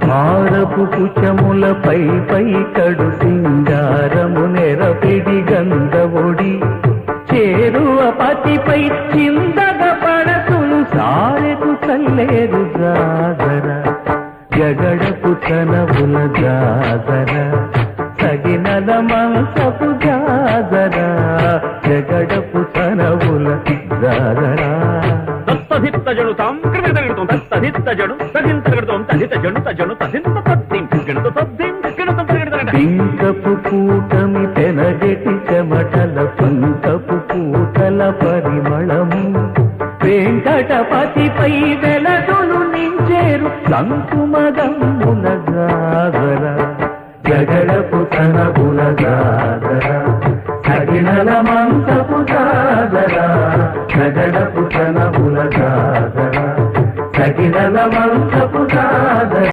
భారపు కుచములపై పై కడు సింగారము నెరపిడి గంధవుడి చేరువ పతిపై చిందగ పడతును సారెకు చల్లేరు జాగర జగడపు తనవుల జాగర తగినల మనసపు జాగర జగడపు తనవుల జాగర తత్తహిత్తజడుతాం కృతగడుతాం తత్తహిత్తజడు తదింతగడుతాం తదితజడు తదింత తద్దిం గణత తద్దిం గణతం తగడతగడ పింకపు కూటమి తెనగెటి చెమటల పంకపు పూతల పరిమళము వెంకటపతిపై వెలదులు నించేరు సంకుమదమ్ముల జాగర జగడపు తనగుల జాగర తగినల మంతపు జాగర జగడపు తనగుల జాగర తగినల మంతపు జాగర